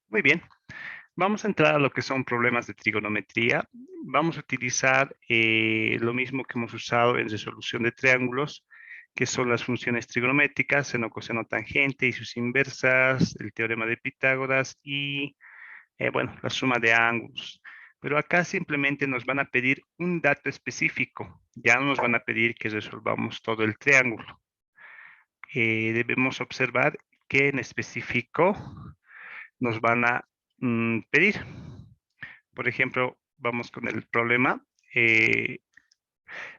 Muy bien. Vamos a entrar a lo que son problemas de trigonometría. Vamos a utilizar lo mismo que hemos usado en resolución de triángulos, que son las funciones trigonométricas, seno, coseno, tangente y sus inversas, el teorema de Pitágoras y, bueno, la suma de ángulos. Pero acá simplemente nos van a pedir un dato específico. Ya no nos van a pedir que resolvamos todo el triángulo. Debemos observar que en específico nos van a pedir. Por ejemplo, vamos con el problema.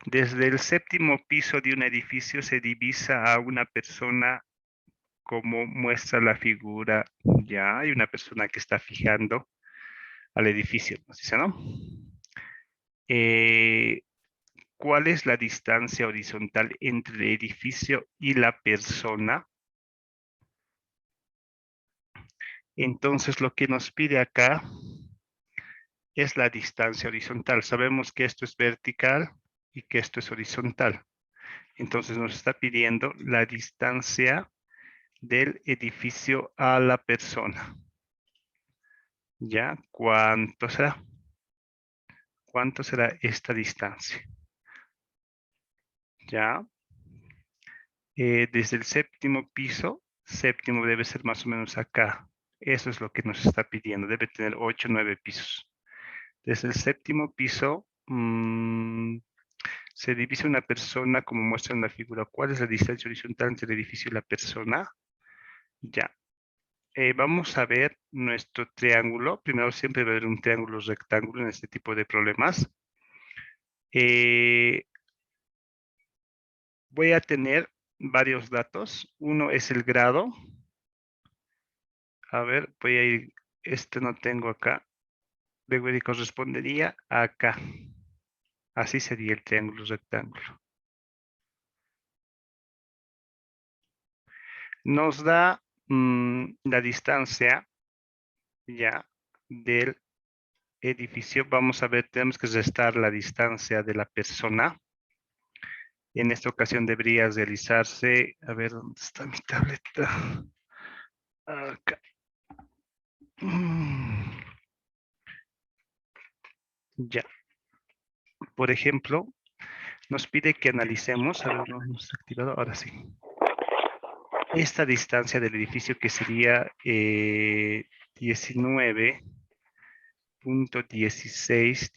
Desde el séptimo piso de un edificio se divisa a una persona como muestra la figura. Ya hay una persona que está fijando al edificio, nos dice, ¿no? ¿Cuál es la distancia horizontal entre el edificio y la persona? Entonces, lo que nos pide acá es la distancia horizontal. Sabemos que esto es vertical y que esto es horizontal. Entonces nos está pidiendo la distancia del edificio a la persona. ¿Ya? ¿Cuánto será? ¿Cuánto será esta distancia? ¿Ya? Desde el séptimo piso, séptimo debe ser más o menos acá. Eso es lo que nos está pidiendo. Debe tener 8 o 9 pisos. Desde el séptimo piso, se divisa una persona como muestra en la figura. ¿Cuál es la distancia horizontal entre el edificio y la persona? Ya. Vamos a ver nuestro triángulo. Primero siempre va a haber un triángulo rectángulo en este tipo de problemas. Voy a tener varios datos. Uno es el grado. A ver, voy a ir, este no tengo acá. Luego correspondería acá. Así sería el triángulo rectángulo. Nos da la distancia ya del edificio. Vamos a ver, tenemos que restar la distancia de la persona. En esta ocasión debería realizarse, a ver, ¿dónde está mi tableta? Acá. Ya. Por ejemplo, nos pide que analicemos, a ver, no hemos activado, ahora sí. Esta distancia del edificio que sería 19.16,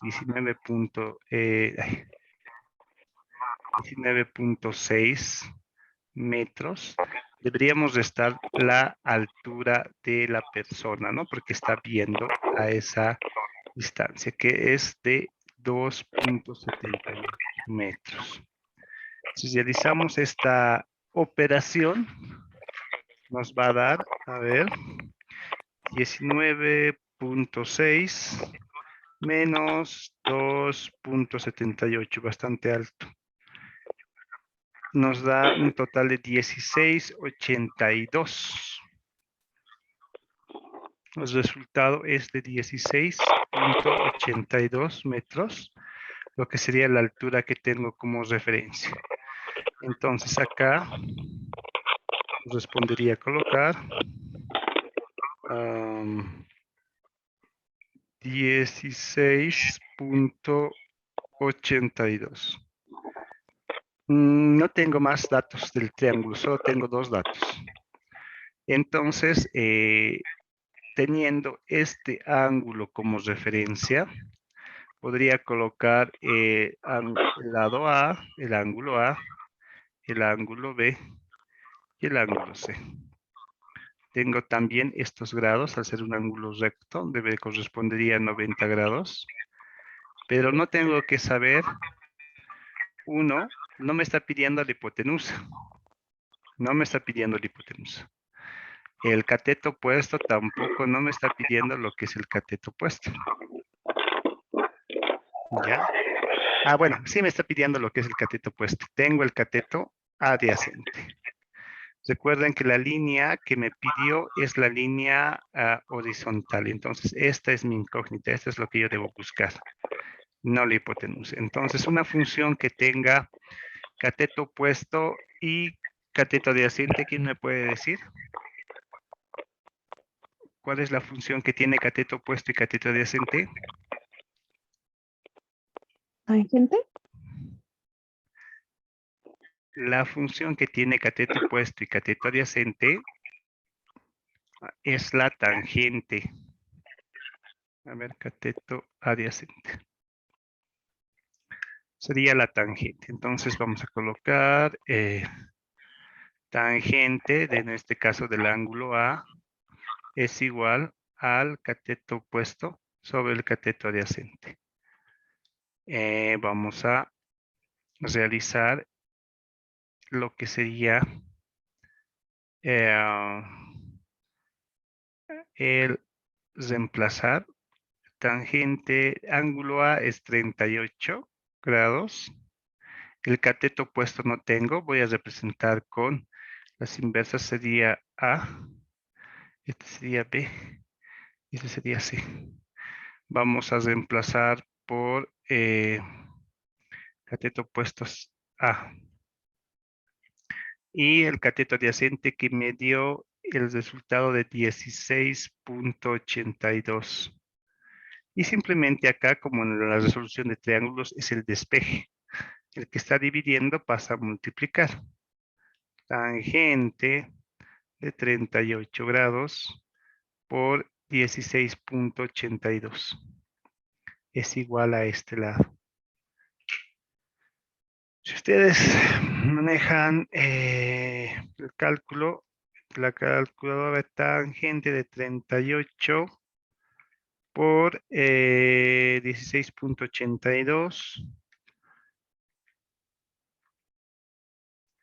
19.6 metros, deberíamos restar la altura de la persona, ¿no? Porque está viendo a esa distancia, que es de 2.78 metros. Si realizamos esta operación, nos va a dar, a ver, 19.6 menos 2.78, bastante alto. Nos da un total de 16.82. El resultado es de 16.82 metros, lo que sería la altura que tengo como referencia. Entonces acá respondería a colocar 16.82. No tengo más datos del triángulo, solo tengo dos datos. Entonces, teniendo este ángulo como referencia, podría colocar el lado A, el ángulo A, el ángulo B y el ángulo C. Tengo también estos grados, al ser un ángulo recto, correspondería a 90 grados. Pero no tengo que saber, uno, no me está pidiendo la hipotenusa. No me está pidiendo la hipotenusa. El cateto opuesto tampoco no me está pidiendo lo que es el cateto opuesto. ¿Ya? Ah, bueno, sí me está pidiendo lo que es el cateto opuesto. Tengo el cateto adyacente. Recuerden que la línea que me pidió es la línea horizontal. Entonces, esta es mi incógnita. Esto es lo que yo debo buscar. No la hipotenusa. Entonces, una función que tenga cateto opuesto y cateto adyacente, ¿quién me puede decir? ¿Cuál es la función que tiene cateto opuesto y cateto adyacente? ¿Tangente? La función que tiene cateto opuesto y cateto adyacente es la tangente. A ver, cateto adyacente. Sería la tangente. Entonces vamos a colocar tangente, en este caso del ángulo A, es igual al cateto opuesto sobre el cateto adyacente. Vamos a realizar lo que sería el reemplazar. Tangente, ángulo A es 38 grados. El cateto opuesto no tengo, voy a representar con las inversas, sería A, este sería B, y este sería C. Vamos a reemplazar por cateto opuestos A. Y el cateto adyacente que me dio el resultado de 16.82. Y simplemente acá, como en la resolución de triángulos, es el despeje. El que está dividiendo pasa a multiplicar. Tangente de 38 grados por 16.82. Es igual a este lado. Si ustedes manejan el cálculo, la calculadora de tangente de 38 por 16.82,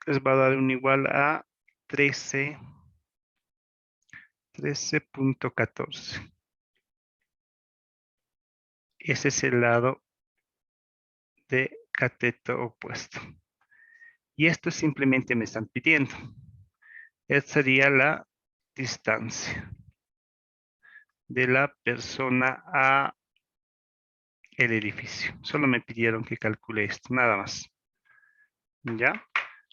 les va a dar un igual a 13.14. Ese es el lado de cateto opuesto. Y esto simplemente me están pidiendo. Esta sería la distancia de la persona a el edificio. Solo me pidieron que calcule esto, nada más. ¿Ya?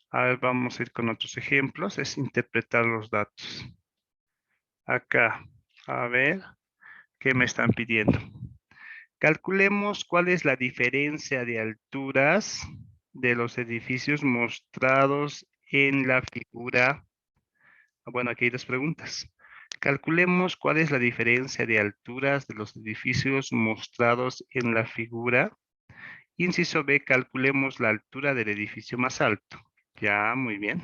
A ver, vamos a ir con otros ejemplos. Es interpretar los datos. Acá, a ver, ¿qué me están pidiendo? Calculemos cuál es la diferencia de alturas de los edificios mostrados en la figura. Bueno, aquí hay dos preguntas. Calculemos cuál es la diferencia de alturas de los edificios mostrados en la figura. Inciso B, calculemos la altura del edificio más alto. Ya, muy bien.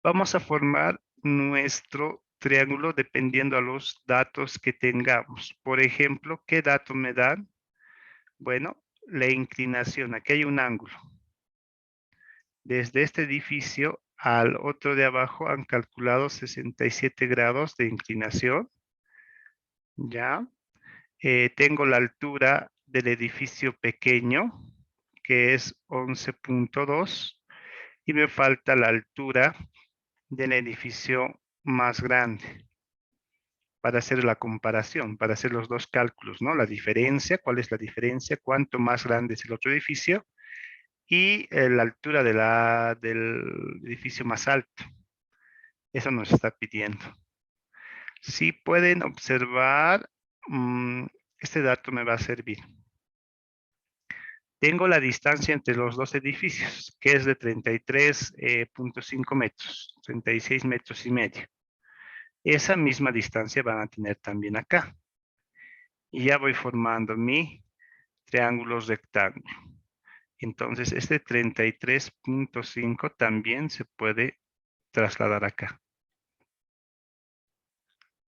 Vamos a formar nuestro triángulo dependiendo a los datos que tengamos. Por ejemplo, ¿qué dato me dan? Bueno, la inclinación. Aquí hay un ángulo. Desde este edificio al otro de abajo han calculado 67 grados de inclinación. Ya. Tengo la altura del edificio pequeño, que es 11.2, y me falta la altura del edificio más grande para hacer la comparación, para hacer los dos cálculos, ¿no? La diferencia, ¿cuál es la diferencia? ¿Cuánto más grande es el otro edificio? Y la altura del edificio más alto. Eso nos está pidiendo. Si pueden observar, este dato me va a servir. Tengo la distancia entre los dos edificios, que es de 33.5 metros, 36 metros y medio. Esa misma distancia van a tener también acá. Y ya voy formando mi triángulo rectángulo. Entonces, este 33.5 también se puede trasladar acá.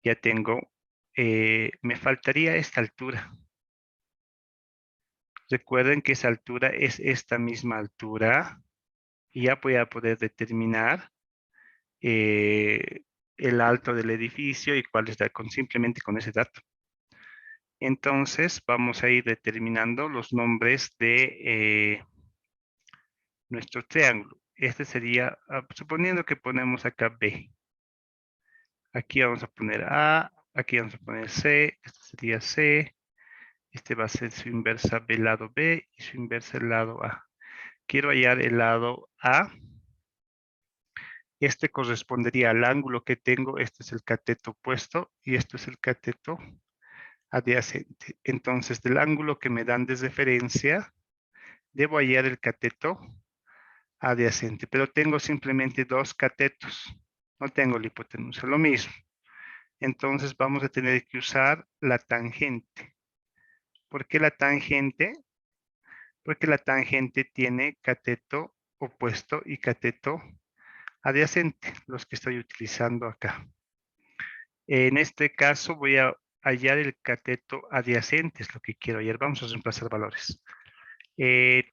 Ya tengo, me faltaría esta altura. Recuerden que esa altura es esta misma altura. Y ya voy a poder determinar el alto del edificio y cuál es simplemente con ese dato. Entonces, vamos a ir determinando los nombres de nuestro triángulo. Este sería, suponiendo que ponemos acá B. Aquí vamos a poner A, aquí vamos a poner C, este sería C, este va a ser su inversa B lado B y su inversa el lado A. Quiero hallar el lado A. Este correspondería al ángulo que tengo. Este es el cateto opuesto y esto es el cateto adyacente. Entonces, del ángulo que me dan de referencia, debo hallar el cateto adyacente, pero tengo simplemente dos catetos. No tengo la hipotenusa, lo mismo. Entonces, vamos a tener que usar la tangente. ¿Por qué la tangente? Porque la tangente tiene cateto opuesto y cateto adyacente, los que estoy utilizando acá. En este caso voy a hallar el cateto adyacente, es lo que quiero hallar. Vamos a reemplazar valores.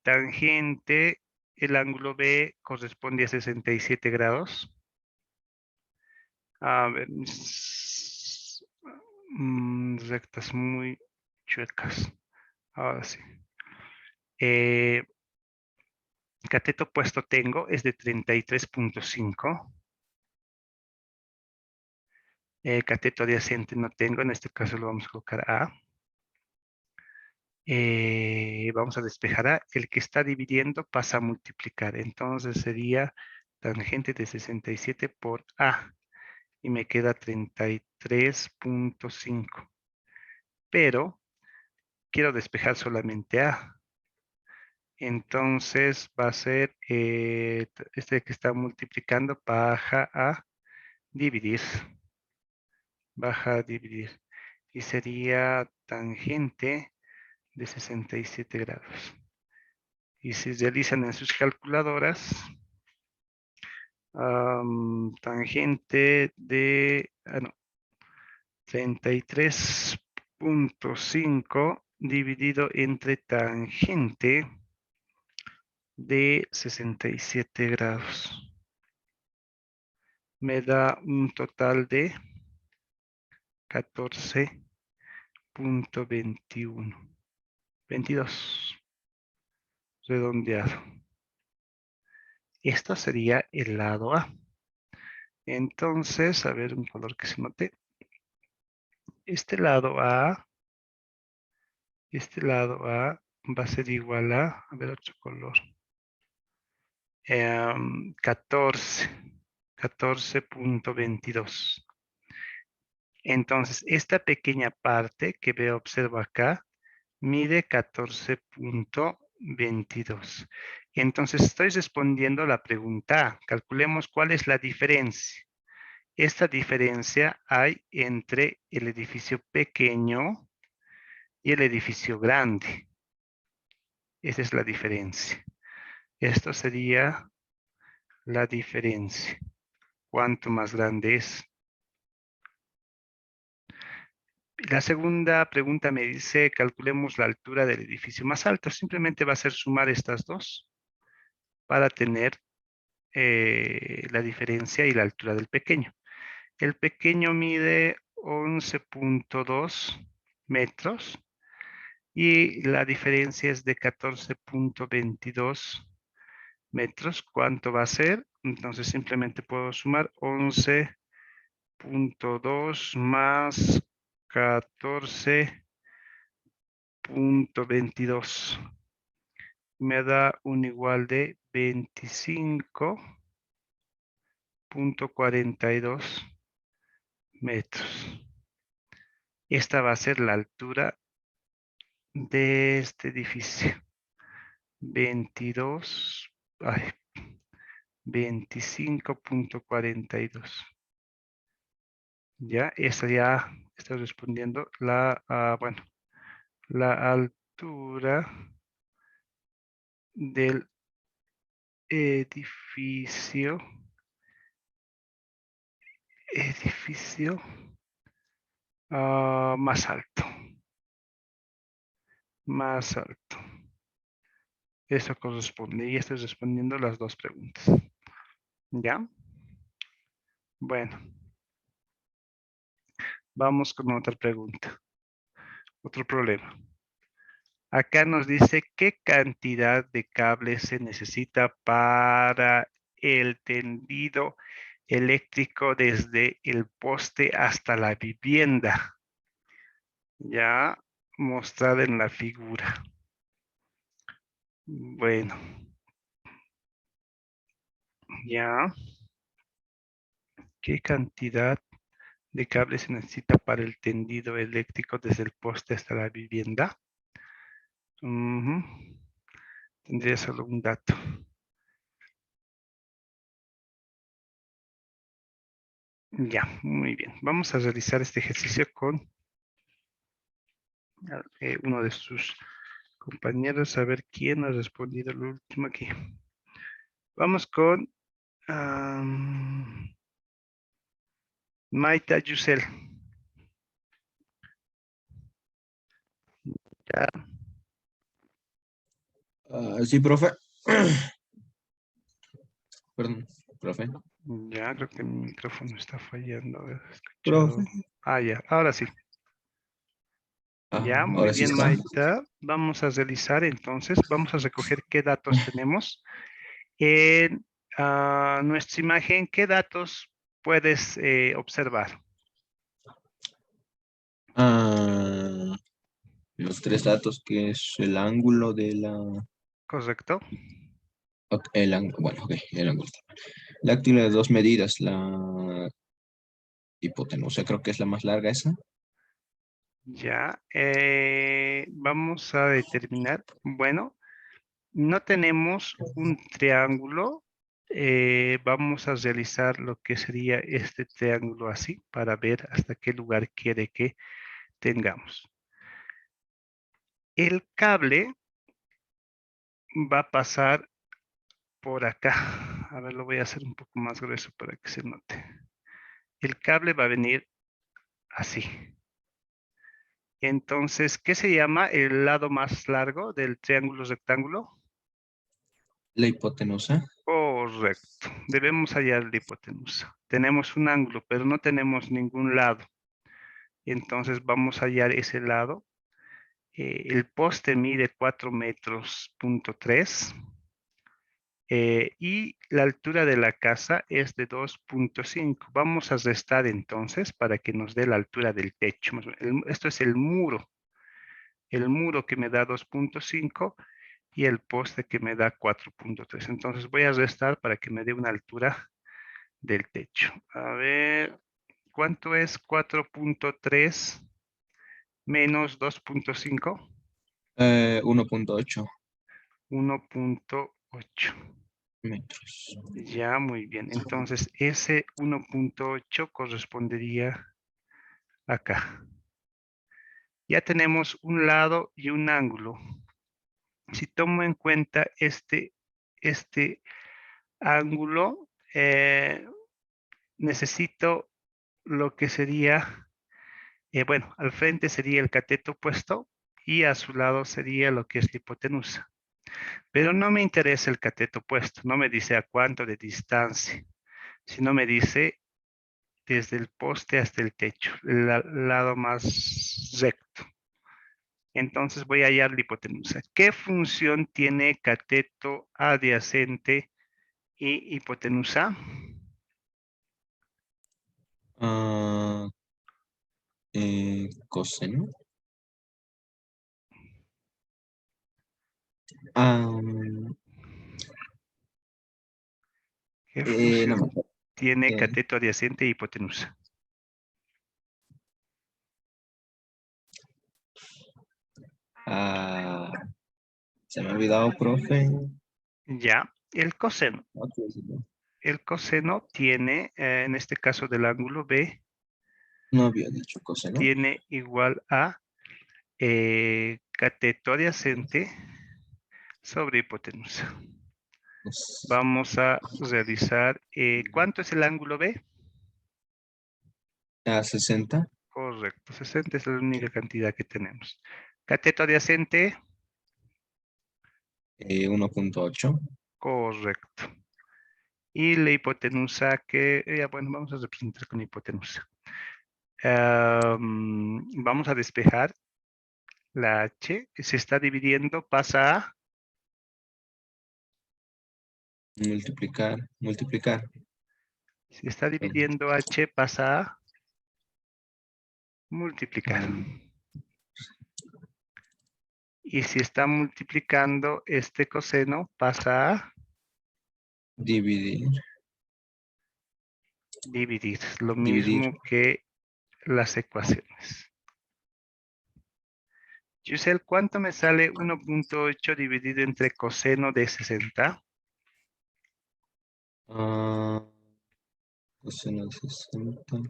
Tangente, el ángulo B corresponde a 67 grados. A ver, rectas muy chuecas. Ahora sí. Cateto opuesto tengo es de 33.5. Cateto adyacente no tengo, en este caso lo vamos a colocar A. Vamos a despejar A. El que está dividiendo pasa a multiplicar. Entonces sería tangente de 67 por A. Y me queda 33.5. Pero quiero despejar solamente A. Entonces va a ser este que está multiplicando baja a dividir. Baja a dividir. Y sería tangente de 67 grados. Y si realizan en sus calculadoras, tangente de 33.5 dividido entre tangente de 67 grados. Me da un total de 14.21. 22. Redondeado. Esto sería el lado A. Entonces, a ver un color que se note. Este lado A va a ser igual a ver otro color. 14.22. Entonces, esta pequeña parte que observo acá, mide 14.22. Entonces, estoy respondiendo la pregunta A. Calculemos cuál es la diferencia. Esta diferencia hay entre el edificio pequeño y el edificio grande. Esa es la diferencia. Esto sería la diferencia. ¿Cuánto más grande es? La segunda pregunta me dice, calculemos la altura del edificio más alto. Simplemente va a ser sumar estas dos para tener la diferencia y la altura del pequeño. El pequeño mide 11.2 metros y la diferencia es de 14.22 metros. ¿Cuánto va a ser? Entonces simplemente puedo sumar 11.2 más 14.22. Me da un igual de 25.42 metros. Esta va a ser la altura de este edificio. 25.42. Ya, esta ya está respondiendo la altura del edificio más alto. Más alto. Eso corresponde y estoy respondiendo las dos preguntas. ¿Ya? Bueno. Vamos con otra pregunta. Otro problema. Acá nos dice qué cantidad de cables se necesita para el tendido eléctrico desde el poste hasta la vivienda. Ya mostrada en la figura. Bueno. Ya. ¿Qué cantidad de cable se necesita para el tendido eléctrico desde el poste hasta la vivienda? Ujú. Tendría solo un dato. Ya, muy bien. Vamos a realizar este ejercicio con uno de sus compañeros, a ver quién ha respondido lo último aquí. Vamos con Maita Yusel. Ya, Sí, profe. Perdón, profe. ya, creo que mi micrófono está fallando. He Profe. escuchado. Ah, ya, ahora sí. Ya, muy Ahora sí bien, está. Maita. Vamos a realizar entonces, vamos a recoger qué datos tenemos. En nuestra imagen, ¿qué datos puedes observar? Ah, los tres datos que es el ángulo de la... ¿Correcto? ok, el ángulo, bueno, ok, el ángulo. La actividad de dos medidas, la hipotenusa, creo que es la más larga esa. Ya. Vamos a determinar, bueno, no tenemos un triángulo. Vamos a realizar lo que sería este triángulo así para ver hasta qué lugar quiere que tengamos. El cable va a pasar por acá. A ver, lo voy a hacer un poco más grueso para que se note. El cable va a venir así. Entonces, ¿qué se llama el lado más largo del triángulo rectángulo? La hipotenusa. Correcto. Debemos hallar la hipotenusa. Tenemos un ángulo, pero no tenemos ningún lado. Entonces vamos a hallar ese lado. El poste mide 4 metros, punto 3. Y la altura de la casa es de 2.5. Vamos a restar entonces para que nos dé la altura del techo. Esto es el muro. El muro que me da 2.5 y el poste que me da 4.3. Entonces voy a restar para que me dé una altura del techo. A ver, ¿cuánto es 4.3 menos 2.5? 1.8 1.8. metros. Ya, muy bien. Entonces, ese 1.8 correspondería acá. Ya tenemos un lado y un ángulo. Si tomo en cuenta este ángulo, necesito lo que sería, bueno, al frente sería el cateto opuesto y a su lado sería lo que es la hipotenusa. Pero no me interesa el cateto opuesto, no me dice a cuánto de distancia, sino me dice desde el poste hasta el techo, el lado más recto. Entonces voy a hallar la hipotenusa. ¿Qué función tiene cateto adyacente y hipotenusa? Ah, coseno. Ah, ¿Qué no función me acuerdo. tiene Eh, cateto adyacente e hipotenusa? ah, se me ha olvidado, profe. Ya, el coseno. No, quiero decirlo. El coseno tiene, en este caso del ángulo B, No había dicho coseno. tiene igual a cateto adyacente sobre hipotenusa. Es Vamos a realizar, ¿cuánto es el ángulo B? a 60. Correcto, 60 es la única cantidad que tenemos. Cateto adyacente, 1.8. correcto. Y la hipotenusa que, bueno, vamos a representar con hipotenusa. Vamos a despejar la H, que se está dividiendo, pasa a Multiplicar. se está dividiendo H, pasa a multiplicar. Ah, Y si está multiplicando este coseno, pasa a dividir. Dividir, lo Dividir. mismo que las ecuaciones. Giselle, ¿cuánto me sale 1.8 dividido entre coseno de 60? Ah, coseno de 60.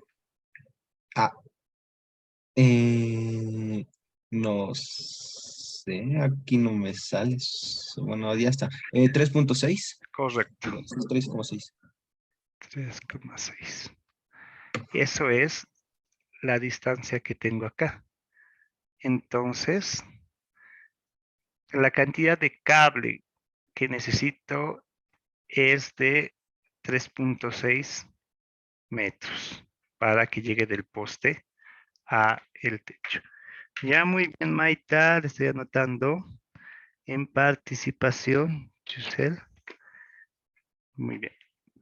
Ah, no sé, aquí no me sale. Bueno, ya está. 3.6. Correcto, Perdón, 3,6. 3,6. Eso es la distancia que tengo acá. Entonces, la cantidad de cable que necesito es de 3.6 metros para que llegue del poste a el techo. Ya muy bien, Maita, le estoy anotando en participación, Giselle. Muy bien.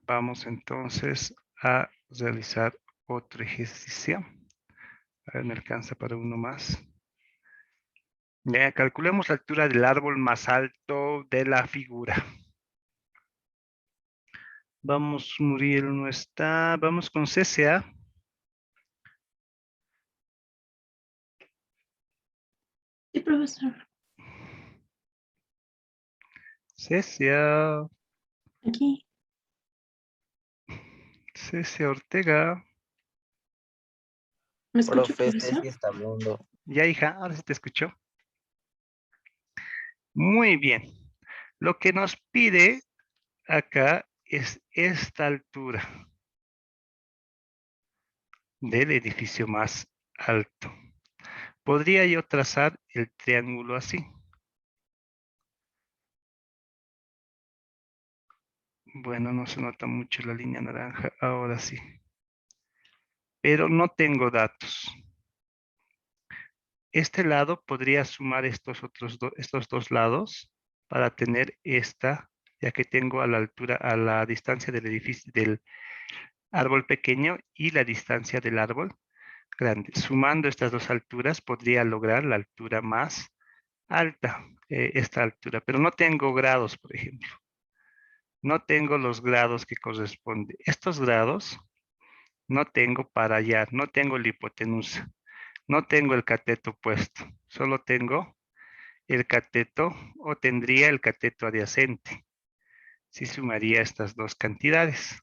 Vamos entonces a realizar otro ejercicio. A ver, me alcanza para uno más. Ya, calculemos la altura del árbol más alto de la figura. Vamos, Muriel no está. Vamos con CCA. Sí, profesor. CCA. Aquí. CCA Ortega. ¿Me escucha, Profe, profesor? sí está hablando. Ya, hija, ahora sí te escucho. Muy bien. Lo que nos pide acá es esta altura del edificio más alto. Podría yo trazar el triángulo así. Bueno, no se nota mucho la línea naranja, ahora sí. Pero no tengo datos. Este lado podría sumar estos dos lados para tener esta, ya que tengo a la altura, a la distancia del edificio, del árbol pequeño y la distancia del árbol grande. Sumando estas dos alturas podría lograr la altura más alta, esta altura, pero no tengo grados, por ejemplo. No tengo los grados que corresponden. Estos grados no tengo para hallar, no tengo la hipotenusa, no tengo el cateto puesto, solo tengo el cateto o tendría el cateto adyacente, si sumaría estas dos cantidades.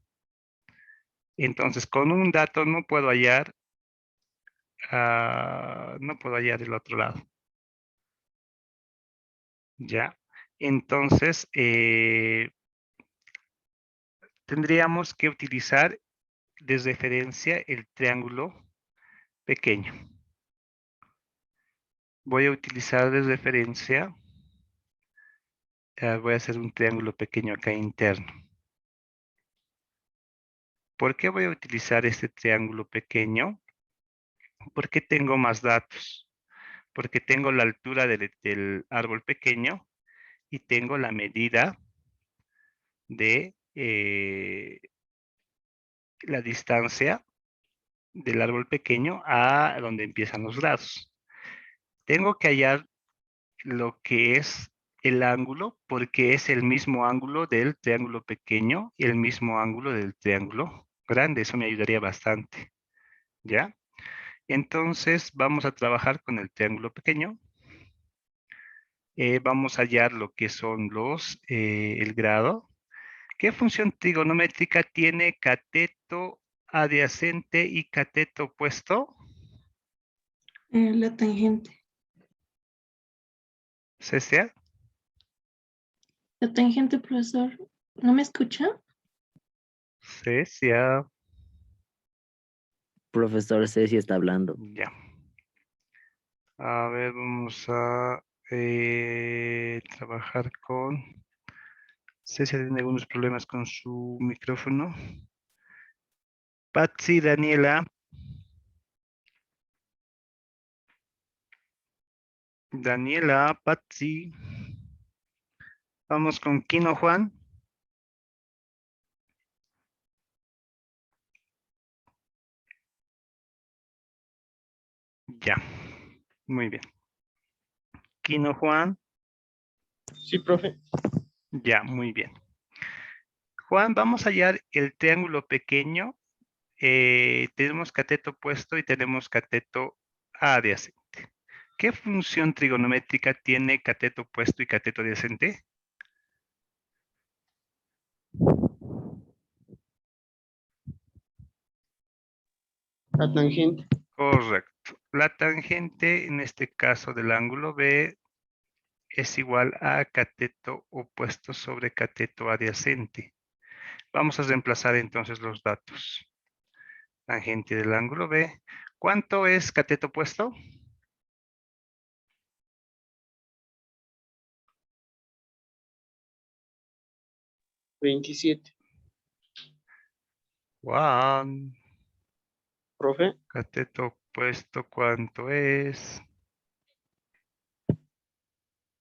Entonces, con un dato no puedo hallar, no puedo hallar el otro lado. ¿Ya? Entonces, tendríamos que utilizar de referencia el triángulo pequeño. Voy a utilizar de referencia, voy a hacer un triángulo pequeño acá interno. ¿Por qué voy a utilizar este triángulo pequeño? Porque tengo más datos. Porque tengo la altura del árbol pequeño y tengo la medida de la distancia del árbol pequeño a donde empiezan los grados. Tengo que hallar lo que es el ángulo porque es el mismo ángulo del triángulo pequeño y el mismo ángulo del triángulo grande. Eso me ayudaría bastante. ¿Ya? Entonces vamos a trabajar con el triángulo pequeño. Vamos a hallar lo que son el grado. ¿Qué función trigonométrica tiene cateto adyacente y cateto opuesto? La tangente. ¿CCA? La tangente, profesor. ¿No me escucha? CCA. Profesor Ceci está hablando. Ya. A ver, vamos a trabajar con... Ceci tiene algunos problemas con su micrófono. Patsy, Daniela. Daniela, Patsy. Vamos con Kino Juan. Ya. Muy bien. Kino Juan. Sí, profe. Ya, muy bien. Juan, vamos a hallar el triángulo pequeño tenemos cateto opuesto y tenemos cateto adyacente. ¿Qué función trigonométrica tiene cateto opuesto y cateto adyacente? La tangente. Correcto. La tangente, en este caso del ángulo B, es igual a cateto opuesto sobre cateto adyacente. Vamos a reemplazar entonces los datos. Tangente del ángulo B. ¿Cuánto es cateto opuesto? 27. Juan. Profe, Cateto opuesto, ¿cuánto es?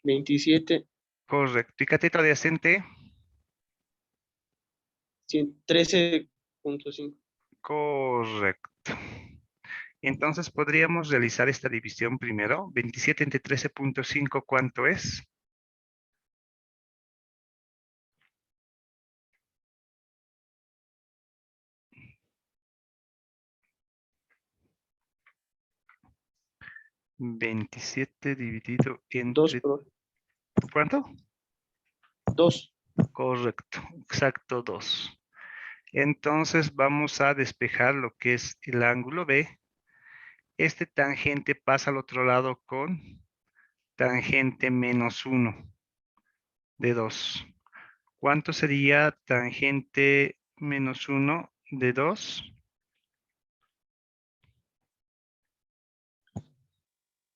27. Correcto. ¿Y cateto adyacente? 13.5. Correcto. Entonces podríamos realizar esta división primero. 27 entre 13.5, ¿cuánto es? ¿27 dividido 2, entre profe. cuánto? 2. Correcto, exacto 2. Entonces vamos a despejar lo que es el ángulo B. Este tangente pasa al otro lado con tangente menos 1 de 2. ¿Cuánto sería tangente menos 1 de 2?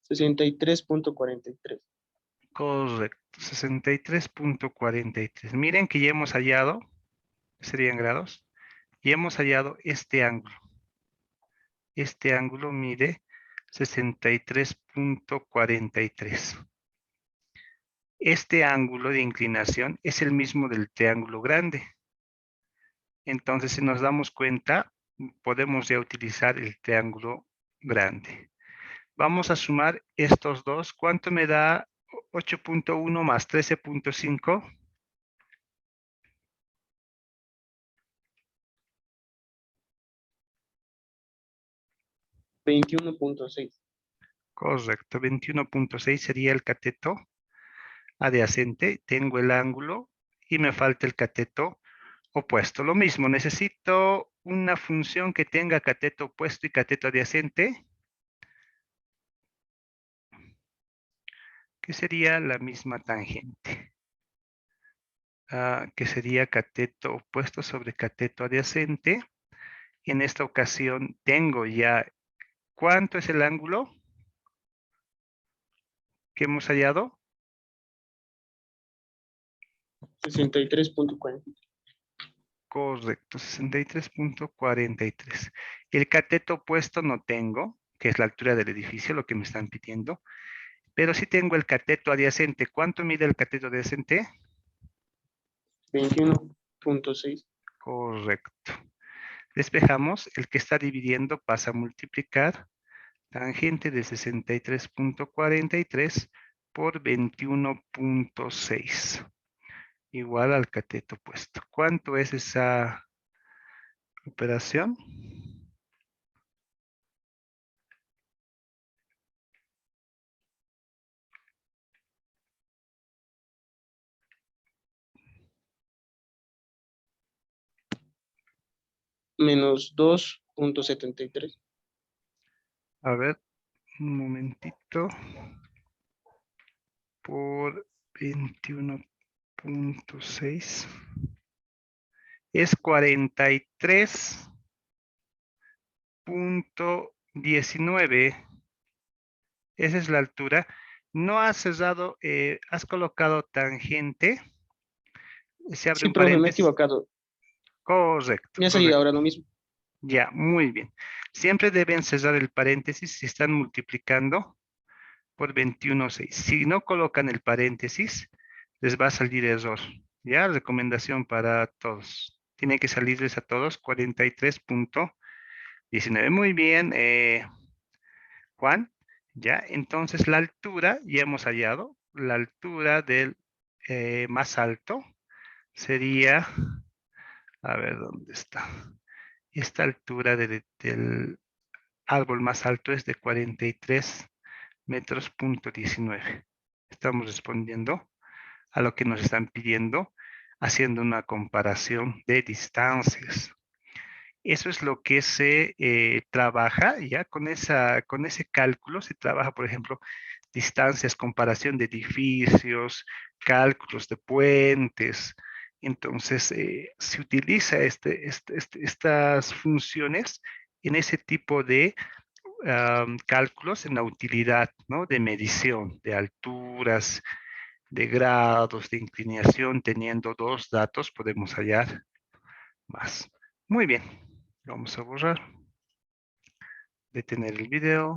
63.43. Correcto, 63.43. Miren que ya hemos hallado, serían grados, y hemos hallado este ángulo. Este ángulo mide 63.43. Este ángulo de inclinación es el mismo del triángulo grande. Entonces, si nos damos cuenta, podemos ya utilizar el triángulo grande. Vamos a sumar estos dos. ¿Cuánto me da 8.1 más 13.5? 21.6. Correcto, 21.6 sería el cateto adyacente. Tengo el ángulo y me falta el cateto opuesto. Lo mismo, necesito una función que tenga cateto opuesto y cateto adyacente, que sería la misma tangente. Que sería cateto opuesto sobre cateto adyacente. En esta ocasión tengo ya, ¿cuánto es el ángulo que hemos hallado? 63.40. Correcto, 63.43. El cateto opuesto no tengo, que es la altura del edificio, lo que me están pidiendo, pero sí tengo el cateto adyacente. ¿Cuánto mide el cateto adyacente? 21.6. Correcto. Despejamos, el que está dividiendo pasa a multiplicar. Tangente de 63.43 por 21.6. Igual al cateto opuesto. ¿Cuánto es esa operación? Menos 2.73. A ver, un momentito. Por 21.6. Es 43.19. Esa es la altura. No has cerrado, has colocado tangente. Se abre Sí, un profe, me he paréntesis. equivocado. Correcto, Me ha salido correcto. ahora lo mismo. Ya, muy bien. Siempre deben cerrar el paréntesis si están multiplicando por 21.6. Si no colocan el paréntesis, les va a salir error. Ya, recomendación para todos. Tiene que salirles a todos 43.19. Muy bien, Juan. Ya, entonces la altura, ya hemos hallado, la altura del más alto sería, a ver dónde está. esta altura del árbol más alto es de 43 metros, punto 19. Estamos respondiendo a lo que nos están pidiendo, haciendo una comparación de distancias. Eso es lo que se trabaja, ya con ese cálculo se trabaja, por ejemplo, distancias, comparación de edificios, cálculos de puentes. Entonces, se utiliza estas funciones en ese tipo de cálculos en la utilidad, ¿no? De medición de alturas, de grados, de inclinación. Teniendo 2 datos podemos hallar más. Muy bien, vamos a borrar, detener el video.